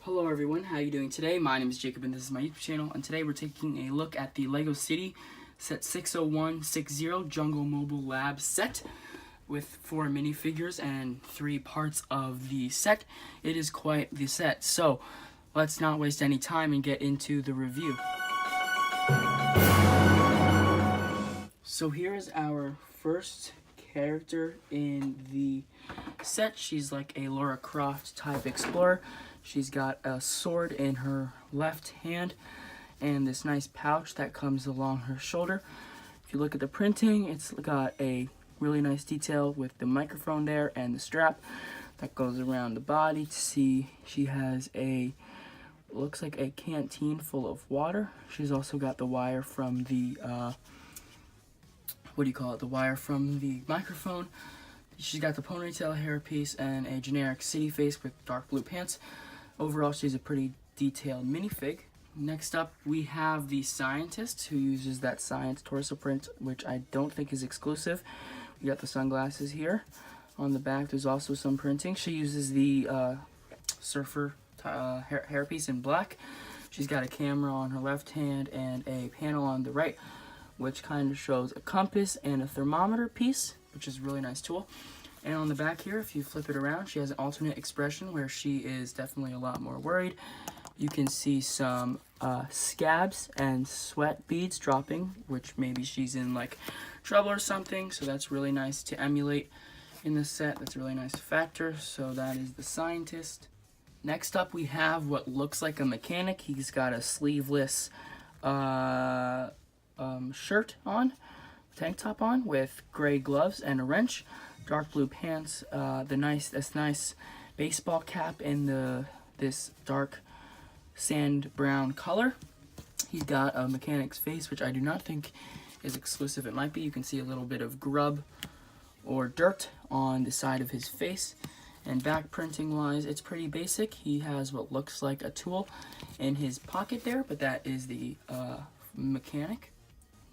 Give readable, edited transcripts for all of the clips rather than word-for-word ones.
Hello everyone, how are you doing today? My name is Jacob and this is my YouTube channel, and today we're taking a look at the LEGO City set 60160 Jungle Mobile Lab set with 4 minifigures and 3 parts of the set. It is quite the set, so let's not waste any time and get into the review. So here is our first character in the set. She's like a Lara Croft type explorer. She's got a sword in her left hand and this nice pouch that comes along her shoulder. If you look at the printing, it's got a really nice detail with the microphone there and the strap that goes around the body. To see, she has a, looks like a canteen full of water. She's also got the wire from the the wire from the microphone. She's got the ponytail hairpiece and a generic city face with dark blue pants. Overall, she's a pretty detailed minifig. Next up, we have the scientist who uses that science torso print, which I don't think is exclusive. We got the sunglasses here. On the back, there's also some printing. She uses the surfer hairpiece in black. She's got a camera on her left hand and a panel on the right, which kind of shows a compass and a thermometer piece, which is a really nice tool. And on the back here, if you flip it around, she has an alternate expression where she is definitely a lot more worried. You can see some scabs and sweat beads dropping, which maybe she's in like trouble or something. So that's really nice to emulate in the set. That's a really nice factor. So that is the scientist. Next up, we have what looks like a mechanic. He's got a sleeveless shirt on, tank top on, with gray gloves and a wrench, dark blue pants, this nice baseball cap in this dark sand brown color. He's got a mechanic's face, which I do not think is exclusive. It might be. You can see a little bit of grub or dirt on the side of his face. And back printing wise, it's pretty basic. He has what looks like a tool in his pocket there, but that is the mechanic.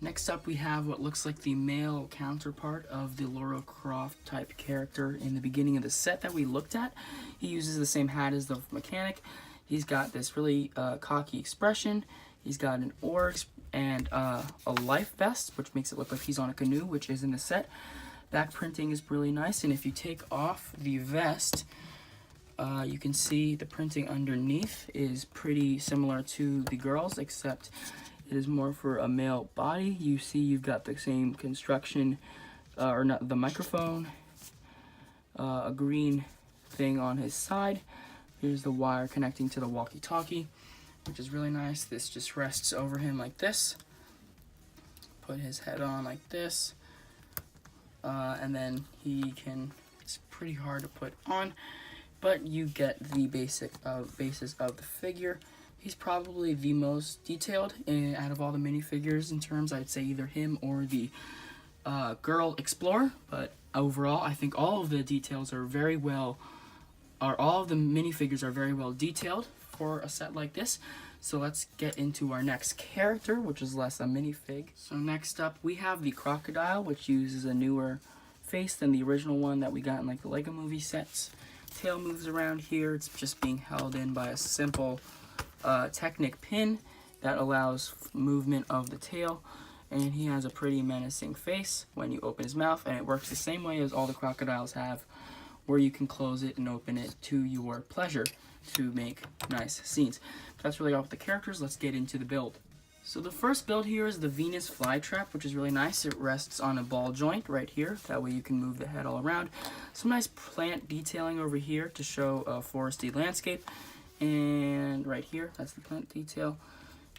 Next up, we have what looks like the male counterpart of the Lara Croft type character in the beginning of the set that we looked at. He uses the same hat as the mechanic. He's got this really cocky expression. He's got an oar and a life vest, which makes it look like he's on a canoe, which is in the set. Back printing is really nice, and if you take off the vest, you can see the printing underneath is pretty similar to the girls, except it is more for a male body. You see you've got the same construction, or not the microphone, a green thing on his side. Here's the wire connecting to the walkie-talkie, which is really nice. This just rests over him like this. Put his head on like this. And then it's pretty hard to put on, but you get the basis of the figure. He's probably the most detailed out of all the minifigures in terms, I'd say either him or the girl explorer, but overall I think all of the details are all of the minifigures are very well detailed for a set like this. So let's get into our next character, which is less a minifig. So next up we have the Crocodile, which uses a newer face than the original one that we got in like the LEGO movie sets. Tail moves around here. It's just being held in by a simple Technic pin that allows movement of the tail, and he has a pretty menacing face when you open his mouth, and it works the same way as all the crocodiles have, where you can close it and open it to your pleasure to make nice scenes. But that's really all with the characters. Let's get into the build. So the first build here is the Venus flytrap, which is really nice. It rests on a ball joint right here. That way you can move the head all around. Some nice plant detailing over here to show a foresty landscape. And right here, that's the plant detail.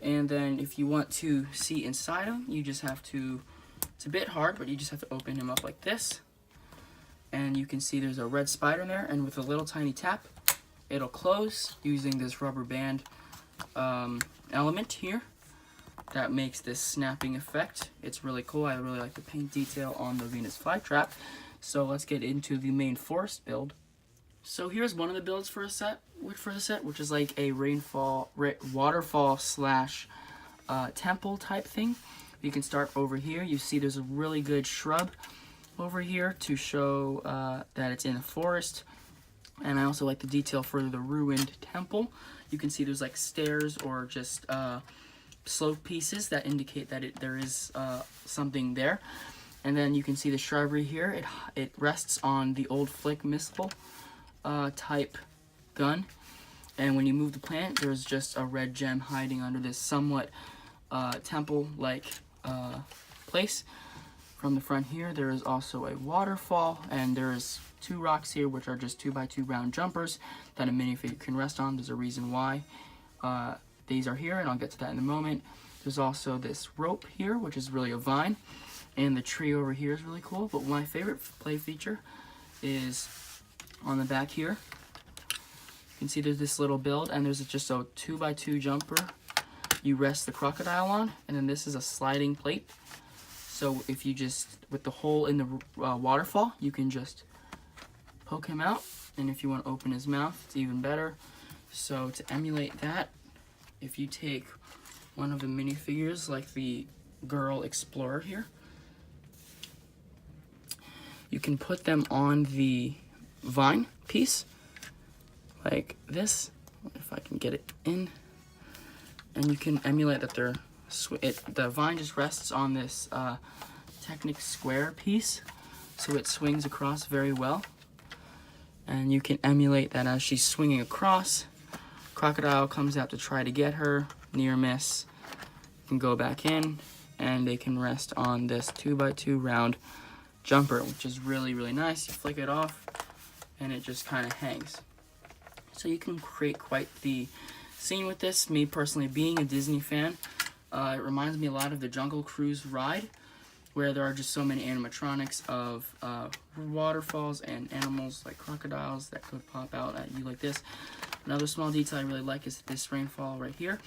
And then if you want to see inside him, you just have to, it's a bit hard, but you just have to open him up like this. And you can see there's a red spider in there, and with a little tiny tap, it'll close using this rubber band element here that makes this snapping effect. It's really cool. I really like the paint detail on the Venus flytrap. So let's get into the main forest build. So here's one of the builds for the set, which is like a waterfall slash temple type thing. You can start over here. You see there's a really good shrub over here to show that it's in a forest. And I also like the detail for the ruined temple. You can see there's like stairs or just slope pieces that indicate that there is something there. And then you can see the shrubbery here. It rests on the old flick missile type gun. And when you move the plant, there's just a red gem hiding under this somewhat temple-like place. From the front here, there is also a waterfall, and there's 2 rocks here, which are just 2x2 round jumpers that a minifigure can rest on. There's a reason why these are here, and I'll get to that in a moment. There's also this rope here, which is really a vine, and the tree over here is really cool. But my favorite play feature is on the back here. You can see there's this little build, and there's just a 2x2 jumper you rest the crocodile on, and then this is a sliding plate. So if you just, with the hole in the waterfall, you can just poke him out, and if you want to open his mouth, it's even better. So to emulate that, if you take one of the minifigures, like the girl explorer here, you can put them on the vine piece, like this, if I can get it in, and you can emulate that the vine just rests on this Technic square piece, so it swings across very well. And you can emulate that as she's swinging across. Crocodile comes out to try to get her, near miss, can go back in, and they can rest on this 2x2 round jumper, which is really, really nice. You flick it off, and it just kind of hangs. So you can create quite the scene with this. Me personally, being a Disney fan, it reminds me a lot of the Jungle Cruise ride, where there are just so many animatronics of waterfalls and animals like crocodiles that could pop out at you like this. Another small detail I really like is this Rainfall right here.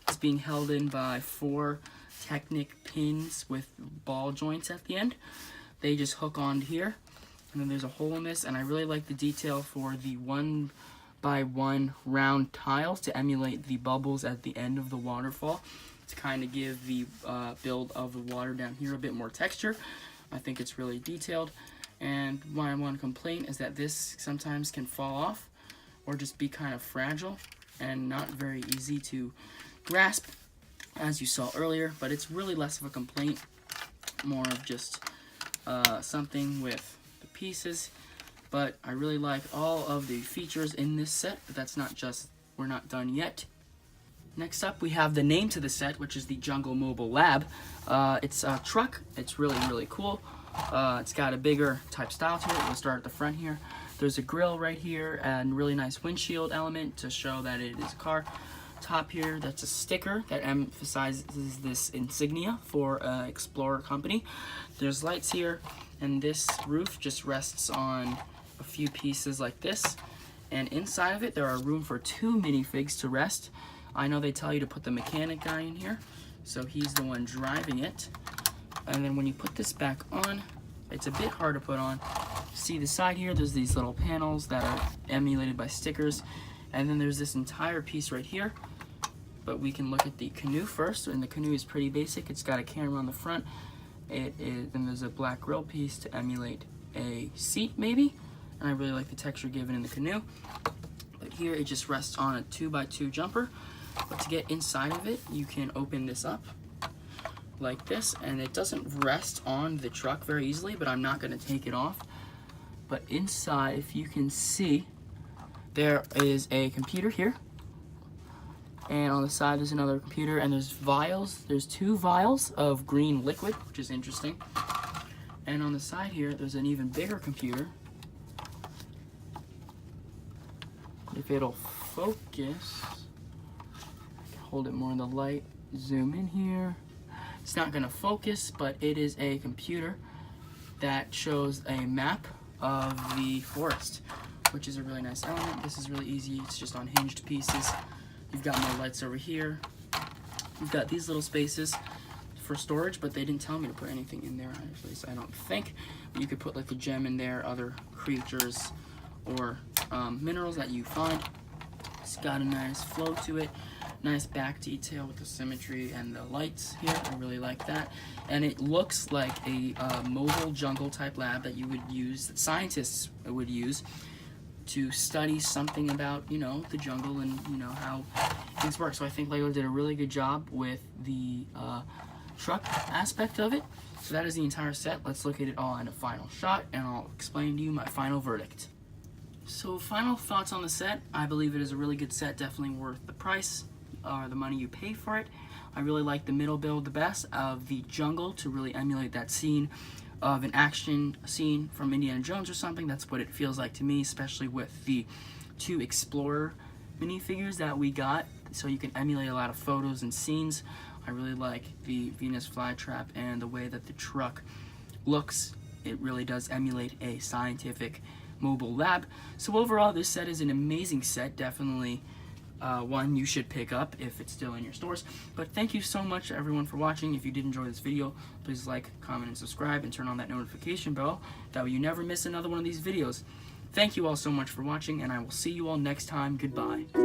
It's being held in by 4 Technic pins with ball joints at the end. They just hook on here, and then there's a hole in this, and I really like the detail for the 1x1 round tiles to emulate the bubbles at the end of the waterfall, to kind of give the build of the water down here a bit more texture. I think it's really detailed. And my one complaint is that this sometimes can fall off or just be kind of fragile and not very easy to grasp, as you saw earlier. But it's really less of a complaint, more of just something with the pieces. But I really like all of the features in this set, but that's not just, we're not done yet. Next up, we have the name to the set, which is the Jungle Mobile Lab. It's a truck. It's really, really cool. It's got a bigger type style to it. We'll start at the front here. There's a grill right here and really nice windshield element to show that it is a car. Top here, that's a sticker that emphasizes this insignia for Explorer company. There's lights here, and this roof just rests on a few pieces like this. And inside of it, there are room for 2 minifigs to rest. I know they tell you to put the mechanic guy in here, so he's the one driving it. And then when you put this back on, it's a bit hard to put on. See the side here, there's these little panels that are emulated by stickers. And then there's this entire piece right here. But we can look at the Canoe first, and the Canoe is pretty basic. It's got a camera on the front. Then there's a black grill piece to emulate a seat, maybe. And I really like the texture given in the Canoe. But here it just rests on a 2x2 jumper. But to get inside of it, you can open this up like this, and it doesn't rest on the truck very easily, but I'm not going to take it off. But inside, if you can see, there is a computer here, and on the side there's another computer, and there's vials. There's 2 vials of green liquid, which is interesting. And on the side here, there's an even bigger computer. If it'll focus, hold it more in the light, zoom in here. It's not gonna focus, but it is a computer that shows a map of the forest, which is a really nice element. This is really easy, it's just on hinged pieces. You've got more lights over here. You've got these little spaces for storage, but they didn't tell me to put anything in there, at least I don't think. But you could put like a gem in there, other creatures, or minerals that you find. It's got a nice flow to it. Nice back detail with the symmetry and the lights here. I really like that. And it looks like a mobile jungle type lab that you would use, that scientists would use to study something about, you know, the jungle and, you know, how things work. So I think LEGO did a really good job with the truck aspect of it. So that is the entire set. Let's look at it all in a final shot, and I'll explain to you my final verdict. So final thoughts on the set. I believe it is a really good set, definitely worth the price or the money you pay for it. I really like the middle build the best of the jungle to really emulate that scene of an action scene from Indiana Jones or something. That's what it feels like to me, especially with the 2 Explorer minifigures that we got, so you can emulate a lot of photos and scenes. I really like the Venus flytrap and the way that the truck looks. It really does emulate a scientific mobile lab. So overall, this set is an amazing set, definitely one you should pick up if it's still in your stores. But thank you so much everyone for watching. If you did enjoy this video, please like, comment, and subscribe, and turn on that notification bell. That way you never miss another one of these videos. Thank you all so much for watching, and I will see you all next time. Goodbye.